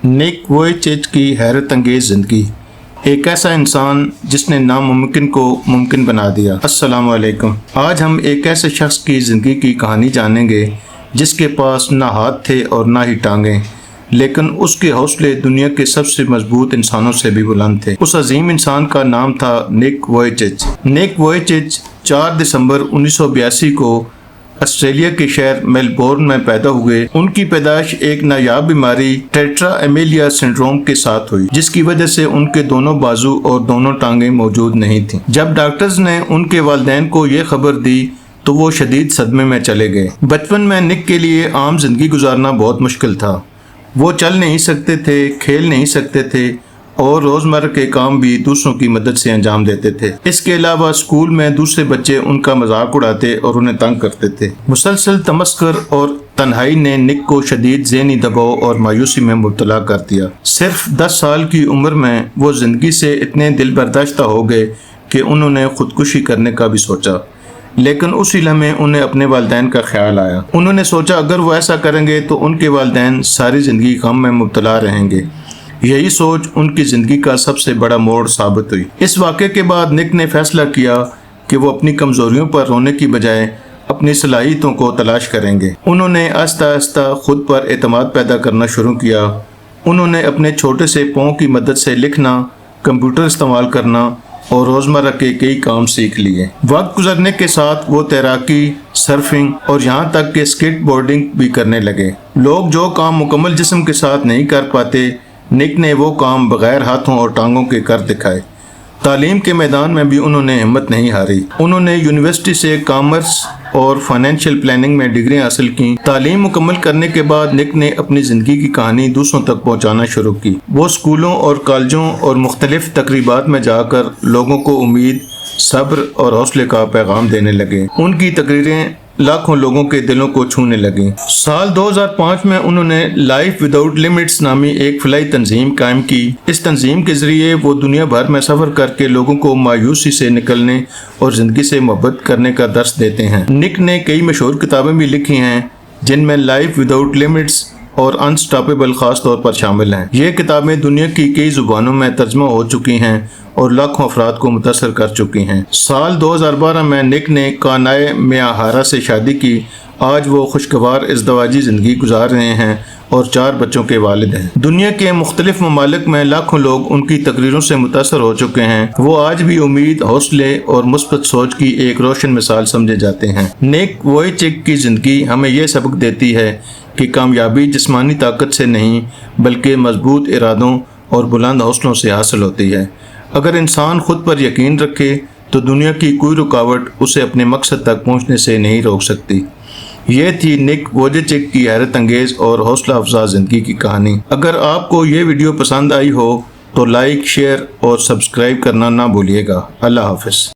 निक वोयचिच की हैरत अंगेज ज़िंदगी, एक ऐसा इंसान जिसने नामुमकिन को मुमकिन बना दिया। अस्सलाम वालेकुम। आज हम एक ऐसे शख्स की ज़िंदगी की कहानी जानेंगे जिसके पास ना हाथ थे और ना ही टांगें, लेकिन उसके हौसले दुनिया के सबसे मजबूत इंसानों से भी बुलंद थे। उस अजीम इंसान का नाम था निक वोयचिच। निक वोयचिच 4 दिसंबर 1982 को ऑस्ट्रेलिया के शहर मेलबोर्न में पैदा हुए। उनकी पैदाइश एक नायाब बीमारी टेट्रा एमेलिया सिंड्रोम के साथ हुई, जिसकी वजह से उनके दोनों बाजू और दोनों टांगें मौजूद नहीं थीं। जब डॉक्टर्स ने उनके वालिदैन को ये खबर दी तो वो शदीद सदमे में चले गए। बचपन में निक के लिए आम जिंदगी गुजारना बहुत मुश्किल था। वो चल नहीं सकते थे, खेल नहीं सकते थे और रोज़मर्रा के काम भी दूसरों की मदद से अंजाम देते थे। इसके अलावा स्कूल में दूसरे बच्चे उनका मजाक उड़ाते और उन्हें तंग करते थे। मुसलसल तमस्कर और तन्हाई ने निक को शदीद ज़हनी दबाव और मायूसी में मुब्तला कर दिया। सिर्फ 10 साल की उम्र में वो ज़िंदगी से इतने दिल बर्दाश्ता हो गए कि उन्होंने खुदकुशी करने का भी सोचा, लेकिन उसी लम्हे उन्हें अपने वालिदैन का ख्याल आया। उन्होंने सोचा अगर वो ऐसा करेंगे तो उनके वालिदैन सारी ज़िंदगी गम में मुब्तला रहेंगे। यही सोच उनकी ज़िंदगी का सबसे बड़ा मोड़ साबित हुई। इस वाक़े के बाद निक ने फैसला किया कि वो अपनी कमज़ोरियों पर रोने की बजाय अपनी सलाहियतों को तलाश करेंगे। उन्होंने आहिस्ता आहिस्ता खुद पर एतमाद पैदा करना शुरू किया। उन्होंने अपने छोटे से पाँव की मदद से लिखना, कंप्यूटर इस्तेमाल करना और रोज़मर्रा के कई काम सीख लिए। वक्त गुजरने के साथ वो तैराकी, सर्फिंग और यहाँ तक कि स्केट बोर्डिंग भी करने लगे। लोग जो काम मुकम्मल जिस्म के साथ नहीं कर पाते, निक ने वो काम बगैर हाथों और टांगों के कर दिखाए। तालीम के मैदान में भी उन्होंने हिम्मत नहीं हारी। उन्होंने यूनिवर्सिटी से कॉमर्स और फाइनेंशियल प्लानिंग में डिग्री हासिल की। तालीम मुकम्मल करने के बाद निक ने अपनी ज़िंदगी की कहानी दूसरों तक पहुंचाना शुरू की। वो स्कूलों और कॉलेजों और मुख्तलिफ तकरीबात में जाकर लोगों को उम्मीद, सब्र और हौसले का पैगाम देने लगे। उनकी तकरीरें लाखों लोगों के दिलों को छूने लगी। साल 2005 में उन्होंने लाइफ विदाउट लिमिट्स नामी एक फलाई तंजीम कायम की। इस तंजीम के जरिए वो दुनिया भर में सफ़र करके लोगों को मायूसी से निकलने और ज़िंदगी से मोहब्बत करने का दर्स देते हैं। निक ने कई मशहूर किताबें भी लिखी हैं, जिनमें लाइफ विदाउट लिमिट्स और अनस्टॉपेबल ख़ास तौर पर शामिल हैं। ये किताबें दुनिया की कई ज़ुबानों में तर्जमा हो चुकी हैं और लाखों अफराद को मुतासर कर चुकी हैं। साल 2012 में निक ने कानाए मियाहारा से शादी की। आज वो खुशगवार इज़्दवाजी ज़िंदगी गुजार रहे हैं और 4 बच्चों के वालिद हैं। दुनिया के मुख्तलिफ ममालिक में लाखों लोग उनकी तकरीरों से मुतासर हो चुके हैं। वो आज भी उम्मीद, हौसले और मुस्बत सोच की एक रोशन मिसाल समझे जाते हैं। निक वोयचिच की ज़िंदगी हमें यह सबक देती है कि कामयाबी जिस्मानी ताकत से नहीं बल्कि मजबूत इरादों और बुलंद हौसलों से हासिल होती है। अगर इंसान खुद पर यकीन रखे तो दुनिया की कोई रुकावट उसे अपने मकसद तक पहुंचने से नहीं रोक सकती। ये थी निक वोयचिच की हैरत अंगेज और हौसला अफजा ज़िंदगी की कहानी। अगर आपको ये वीडियो पसंद आई हो तो लाइक, शेयर और सब्सक्राइब करना ना भूलिएगा। अल्लाह हाफ़िज़।